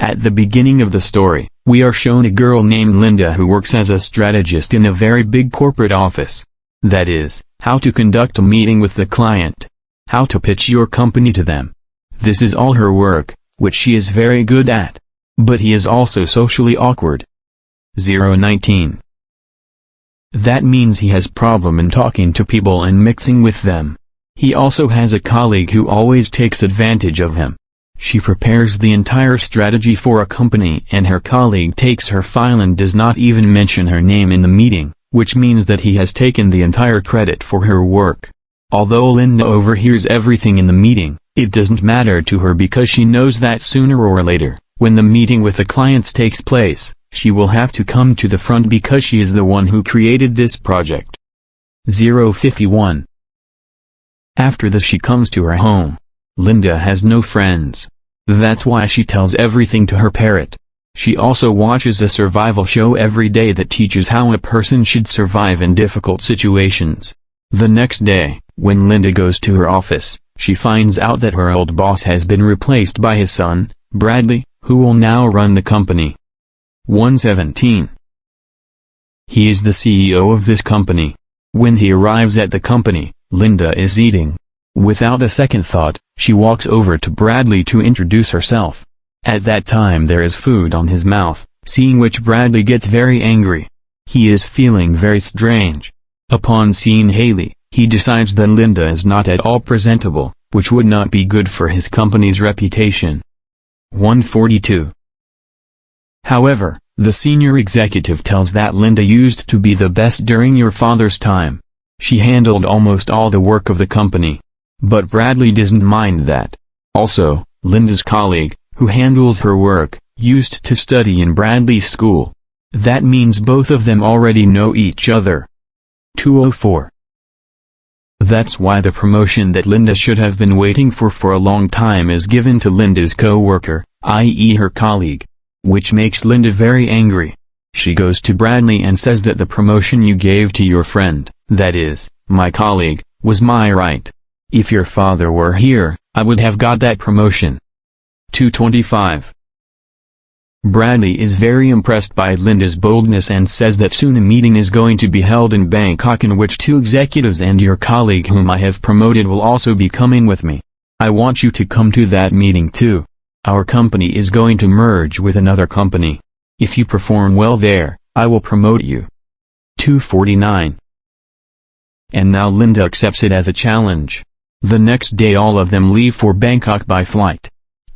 At the beginning of the story, we are shown a girl named Linda who works as a strategist in a very big corporate office. That is, how to conduct a meeting with the client. How to pitch your company to them. This is all her work, which she is very good at. But he is also socially awkward. 019. That means he has problem in talking to people and mixing with them. He also has a colleague who always takes advantage of him. She prepares the entire strategy for a company and her colleague takes her file and does not even mention her name in the meeting, which means that he has taken the entire credit for her work. Although Linda overhears everything in the meeting, it doesn't matter to her because she knows that sooner or later, when the meeting with the clients takes place, she will have to come to the front because she is the one who created this project. 051. After this she comes to her home. Linda has no friends. That's why she tells everything to her parrot. She also watches a survival show every day that teaches how a person should survive in difficult situations. The next day, when Linda goes to her office, she finds out that her old boss has been replaced by his son, Bradley, who will now run the company. 117. He is the CEO of this company. When he arrives at the company, Linda is eating. Without a second thought, she walks over to Bradley to introduce herself. At that time there is food on his mouth, seeing which Bradley gets very angry. He is feeling very strange. Upon seeing Haley, he decides that Linda is not at all presentable, which would not be good for his company's reputation. 142. However, the senior executive tells that Linda used to be the best during your father's time. She handled almost all the work of the company. But Bradley doesn't mind that. Also, Linda's colleague, who handles her work, used to study in Bradley's school. That means both of them already know each other. 204. That's why the promotion that Linda should have been waiting for a long time is given to Linda's co-worker, i.e. her colleague. Which makes Linda very angry. She goes to Bradley and says that the promotion you gave to your friend, that is, my colleague, was my right. If your father were here, I would have got that promotion. 225. Bradley is very impressed by Linda's boldness and says that soon a meeting is going to be held in Bangkok in which 2 executives and your colleague whom I have promoted will also be coming with me. I want you to come to that meeting too. Our company is going to merge with another company. If you perform well there, I will promote you. 249. And now Linda accepts it as a challenge. The next day all of them leave for Bangkok by flight.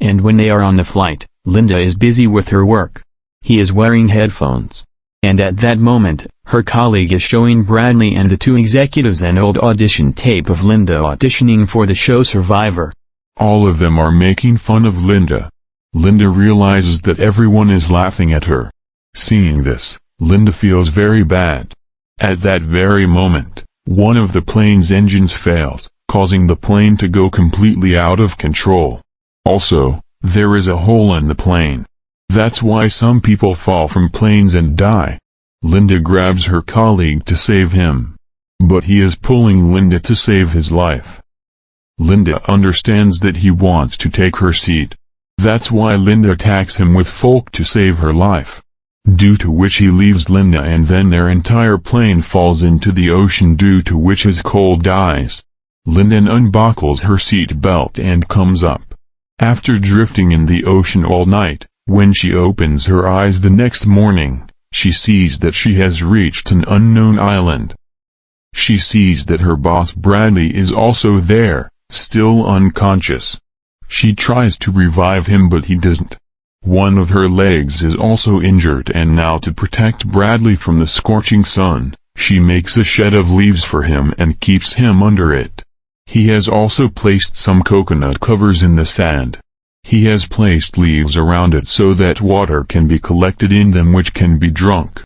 And when they are on the flight, Linda is busy with her work. He is wearing headphones. And at that moment, her colleague is showing Bradley and the 2 executives an old audition tape of Linda auditioning for the show Survivor. All of them are making fun of Linda. Linda realizes that everyone is laughing at her. Seeing this, Linda feels very bad. At that very moment, one of the plane's engines fails, causing the plane to go completely out of control. Also, there is a hole in the plane. That's why some people fall from planes and die. Linda grabs her colleague to save him. But he is pulling Linda to save his life. Linda understands that he wants to take her seat. That's why Linda attacks him with folk to save her life. Due to which he leaves Linda and then their entire plane falls into the ocean due to which his coal dies. Linda unbuckles her seat belt and comes up. After drifting in the ocean all night, when she opens her eyes the next morning, she sees that she has reached an unknown island. She sees that her boss Bradley is also there, still unconscious. She tries to revive him but he doesn't. One of her legs is also injured and now to protect Bradley from the scorching sun, she makes a shed of leaves for him and keeps him under it. He has also placed some coconut covers in the sand. He has placed leaves around it so that water can be collected in them which can be drunk.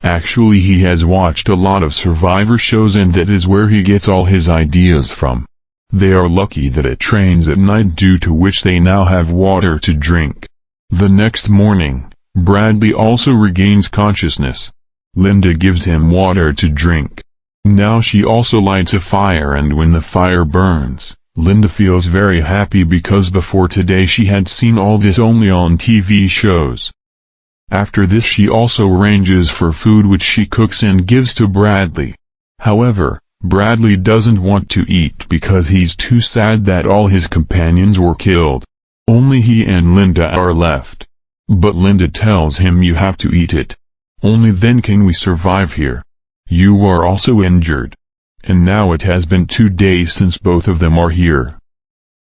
Actually he has watched a lot of Survivor shows and that is where he gets all his ideas from. They are lucky that it rains at night due to which they now have water to drink. The next morning, Bradley also regains consciousness. Linda gives him water to drink. Now she also lights a fire and when the fire burns, Linda feels very happy because before today she had seen all this only on TV shows. After this she also arranges for food which she cooks and gives to Bradley. However, Bradley doesn't want to eat because he's too sad that all his companions were killed. Only he and Linda are left. But Linda tells him, "You have to eat it. Only then can we survive here. You are also injured. And now it has been 2 days since both of them are here."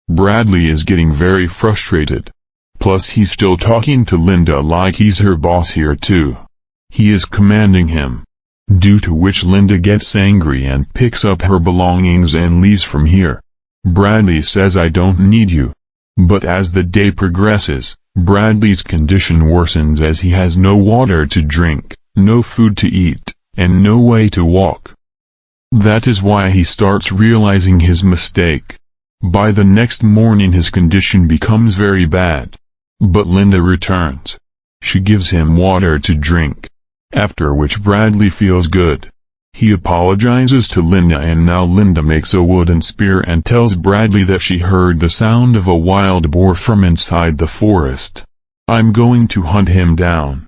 Bradley is getting very frustrated. Plus he's still talking to Linda like he's her boss here too. He is commanding him. Due to which Linda gets angry and picks up her belongings and leaves from here. Bradley says, "I don't need you." But as the day progresses, Bradley's condition worsens as he has no water to drink, no food to eat, and no way to walk. That is why he starts realizing his mistake. By the next morning his condition becomes very bad. But Linda returns. She gives him water to drink. After which Bradley feels good. He apologizes to Linda and now Linda makes a wooden spear and tells Bradley that she heard the sound of a wild boar from inside the forest. "I'm going to hunt him down."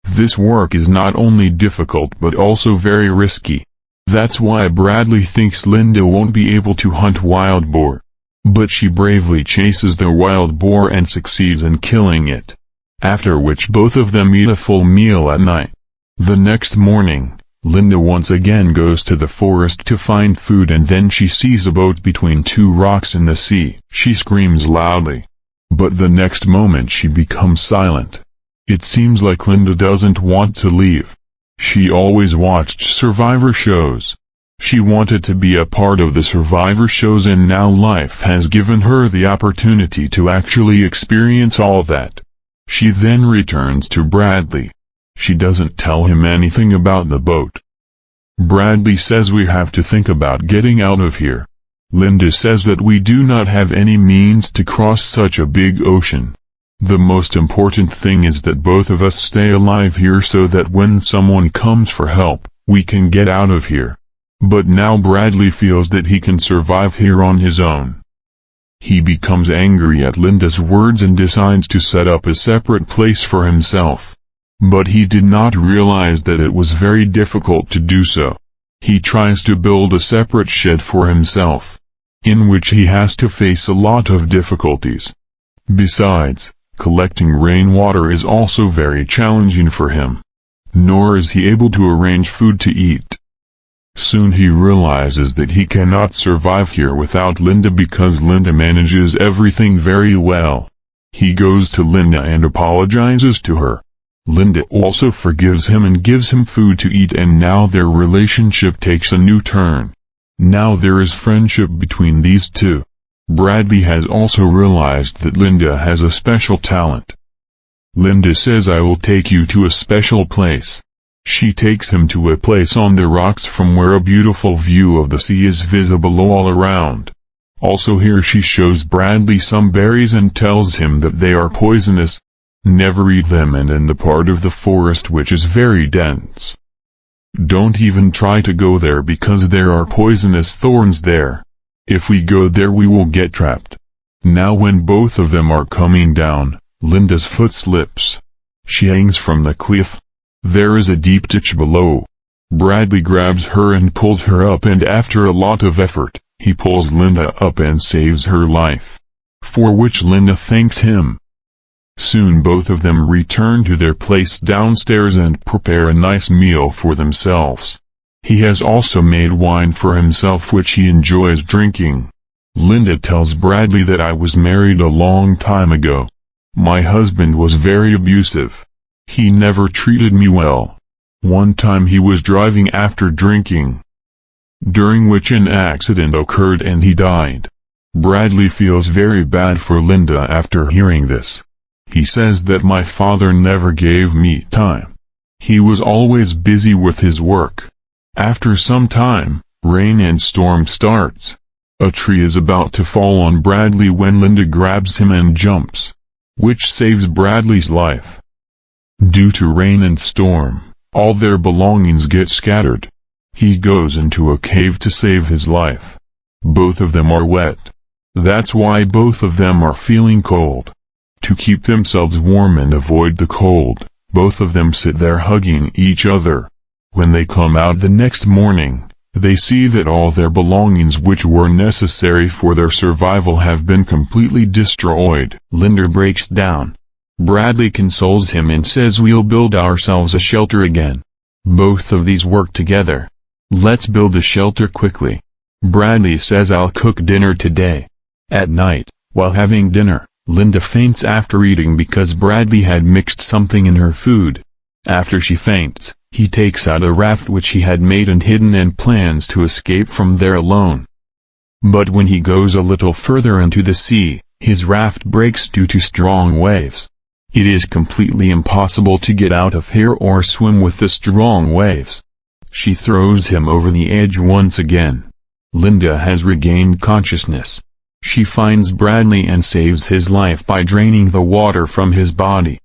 This work is not only difficult but also very risky. That's why Bradley thinks Linda won't be able to hunt wild boar. But she bravely chases the wild boar and succeeds in killing it. After which both of them eat a full meal at night. The next morning, Linda once again goes to the forest to find food and then she sees a boat between 2 rocks in the sea. She screams loudly. But the next moment she becomes silent. It seems like Linda doesn't want to leave. She always watched Survivor shows. She wanted to be a part of the Survivor shows and now life has given her the opportunity to actually experience all that. She then returns to Bradley. She doesn't tell him anything about the boat. Bradley says, "We have to think about getting out of here." Linda says that we do not have any means to cross such a big ocean. The most important thing is that both of us stay alive here so that when someone comes for help, we can get out of here. But now Bradley feels that he can survive here on his own. He becomes angry at Linda's words and decides to set up a separate place for himself. But he did not realize that it was very difficult to do so. He tries to build a separate shed for himself, in which he has to face a lot of difficulties. Besides, collecting rainwater is also very challenging for him. Nor is he able to arrange food to eat. Soon he realizes that he cannot survive here without Linda because Linda manages everything very well. He goes to Linda and apologizes to her. Linda also forgives him and gives him food to eat and now their relationship takes a new turn. Now there is friendship between these two. Bradley has also realized that Linda has a special talent. Linda says, "I will take you to a special place." She takes him to a place on the rocks from where a beautiful view of the sea is visible all around. Also here she shows Bradley some berries and tells him that they are poisonous. Never eat them and in the part of the forest which is very dense. Don't even try to go there because there are poisonous thorns there. If we go there we will get trapped. Now when both of them are coming down, Linda's foot slips. She hangs from the cliff. There is a deep ditch below. Bradley grabs her and pulls her up and after a lot of effort, he pulls Linda up and saves her life. For which Linda thanks him. Soon both of them return to their place downstairs and prepare a nice meal for themselves. He has also made wine for himself which he enjoys drinking. Linda tells Bradley that I was married a long time ago. My husband was very abusive. He never treated me well. One time he was driving after drinking, during which an accident occurred and he died. Bradley feels very bad for Linda after hearing this. He says that my father never gave me time. He was always busy with his work. After some time, rain and storm starts. A tree is about to fall on Bradley when Linda grabs him and jumps, which saves Bradley's life. Due to rain and storm, all their belongings get scattered. He goes into a cave to save his life. Both of them are wet. That's why both of them are feeling cold. To keep themselves warm and avoid the cold, both of them sit there hugging each other. When they come out the next morning, they see that all their belongings which were necessary for their survival have been completely destroyed. Linda breaks down. Bradley consoles him and says, "We'll build ourselves a shelter again." Both of these work together. "Let's build a shelter quickly." Bradley says, "I'll cook dinner today." At night, while having dinner, Linda faints after eating because Bradley had mixed something in her food. After she faints, he takes out a raft which he had made and hidden and plans to escape from there alone. But when he goes a little further into the sea, his raft breaks due to strong waves. It is completely impossible to get out of here or swim with the strong waves. She throws him over the edge once again. Linda has regained consciousness. She finds Bradley and saves his life by draining the water from his body.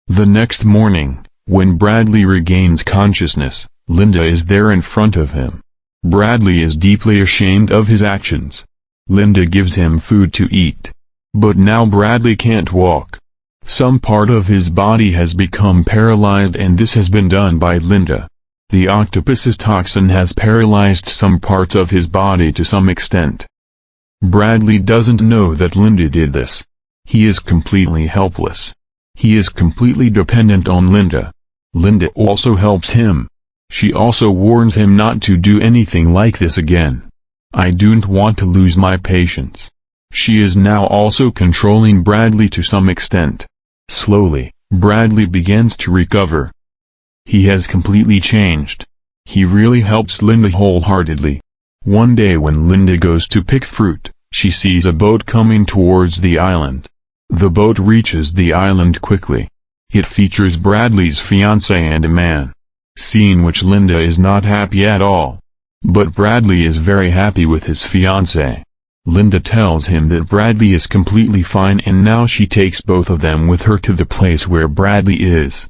The next morning, when Bradley regains consciousness, Linda is there in front of him. Bradley is deeply ashamed of his actions. Linda gives him food to eat. But now Bradley can't walk. Some part of his body has become paralyzed, and this has been done by Linda. The octopus's toxin has paralyzed some parts of his body to some extent. Bradley doesn't know that Linda did this. He is completely helpless. He is completely dependent on Linda. Linda also helps him. She also warns him not to do anything like this again. "I don't want to lose my patience." She is now also controlling Bradley to some extent. Slowly, Bradley begins to recover. He has completely changed. He really helps Linda wholeheartedly. One day when Linda goes to pick fruit, she sees a boat coming towards the island. The boat reaches the island quickly. It features Bradley's fiancé and a man. Seeing which Linda is not happy at all. But Bradley is very happy with his fiancé. Linda tells him that Bradley is completely fine, and now she takes both of them with her to the place where Bradley is.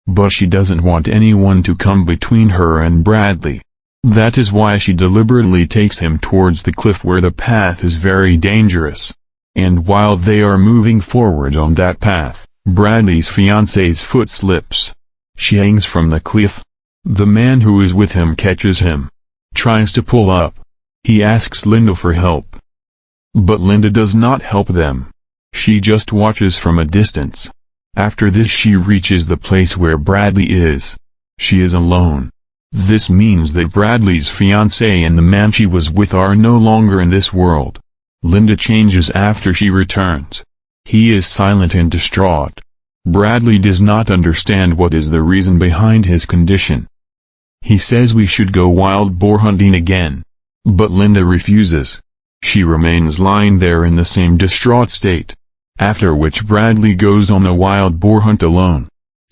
But she doesn't want anyone to come between her and Bradley. That is why she deliberately takes him towards the cliff where the path is very dangerous. And while they are moving forward on that path, Bradley's fiancé's foot slips. She hangs from the cliff. The man who is with him catches him. Tries to pull up. He asks Linda for help. But Linda does not help them. She just watches from a distance. After this she reaches the place where Bradley is. She is alone. This means that Bradley's fiancé and the man she was with are no longer in this world. Linda changes after she returns. He is silent and distraught. Bradley does not understand what is the reason behind his condition. He says we should go wild boar hunting again. But Linda refuses. She remains lying there in the same distraught state. After which Bradley goes on a wild boar hunt alone.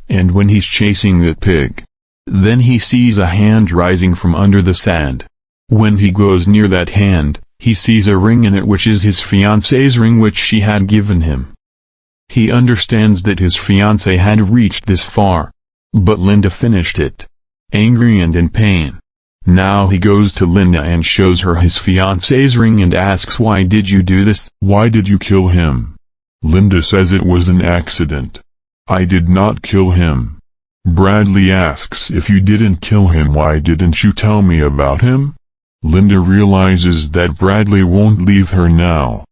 And when he's chasing that pig, then he sees a hand rising from under the sand. When he goes near that hand, he sees a ring in it which is his fiancé's ring which she had given him. He understands that his fiancé had reached this far. But Linda finished it. Angry and in pain. Now he goes to Linda and shows her his fiancé's ring and asks, "Why did you do this? Why did you kill him?" Linda says it was an accident. "I did not kill him." Bradley asks, "If you didn't kill him, why didn't you tell me about him?" Linda realizes that Bradley won't leave her now.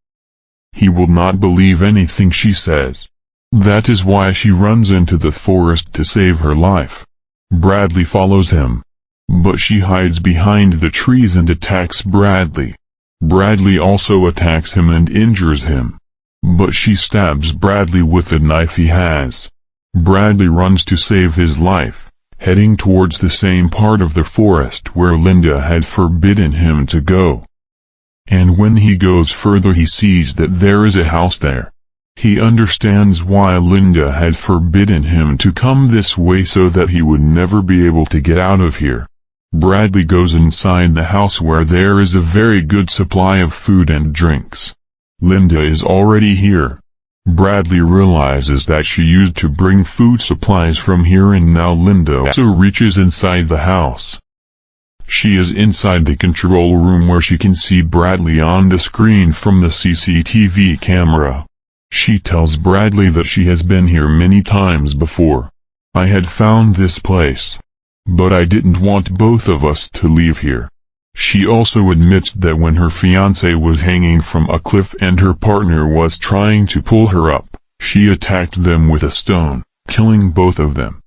He will not believe anything she says. That is why she runs into the forest to save her life. Bradley follows him. But she hides behind the trees and attacks Bradley. Bradley also attacks him and injures him. But she stabs Bradley with the knife he has. Bradley runs to save his life, heading towards the same part of the forest where Linda had forbidden him to go. And when he goes further he sees that there is a house there. He understands why Linda had forbidden him to come this way, so that he would never be able to get out of here. Bradley goes inside the house where there is a very good supply of food and drinks. Linda is already here. Bradley realizes that she used to bring food supplies from here, and now Linda also reaches inside the house. She is inside the control room where she can see Bradley on the screen from the CCTV camera. She tells Bradley that she has been here many times before. I had found this place, but I didn't want both of us to leave here. She also admits that when her fiancé was hanging from a cliff and her partner was trying to pull her up, she attacked them with a stone, killing both of them.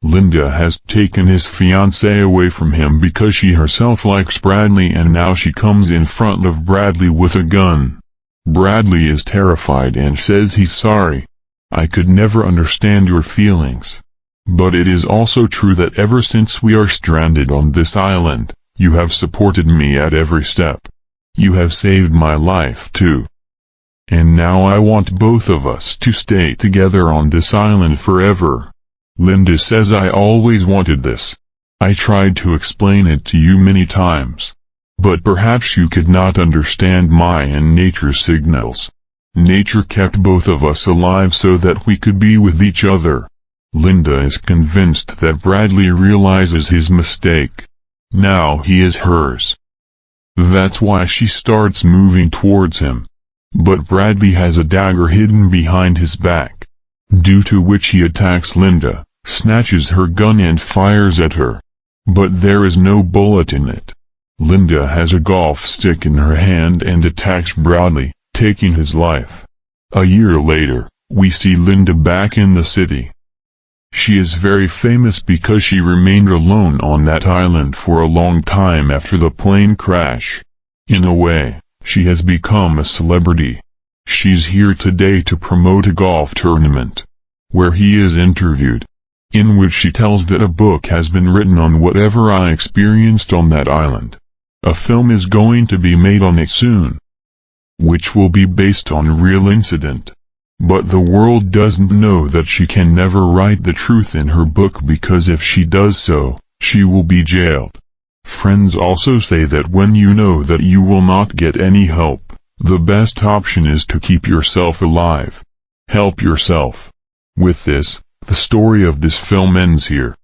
Linda has taken his fiancé away from him because she herself likes Bradley, and now she comes in front of Bradley with a gun. Bradley is terrified and says he's sorry. I could never understand your feelings. But it is also true that ever since we are stranded on this island, you have supported me at every step. You have saved my life too. And now I want both of us to stay together on this island forever. Linda says, I always wanted this. I tried to explain it to you many times. But perhaps you could not understand my and nature's signals. Nature kept both of us alive so that we could be with each other. Linda is convinced that Bradley realizes his mistake. Now he is hers. That's why she starts moving towards him. But Bradley has a dagger hidden behind his back, due to which he attacks Linda, snatches her gun and fires at her. But there is no bullet in it. Linda has a golf stick in her hand and attacks Bradley, taking his life. A year later, we see Linda back in the city. She is very famous because she remained alone on that island for a long time after the plane crash. In a way, she has become a celebrity. She's here today to promote a golf tournament, where he is interviewed, in which she tells that a book has been written on whatever I experienced on that island. A film is going to be made on it soon, which will be based on a real incident. But the world doesn't know that she can never write the truth in her book, because if she does so, she will be jailed. Friends also say that when you know that you will not get any help, the best option is to keep yourself alive. Help yourself. With this, the story of this film ends here.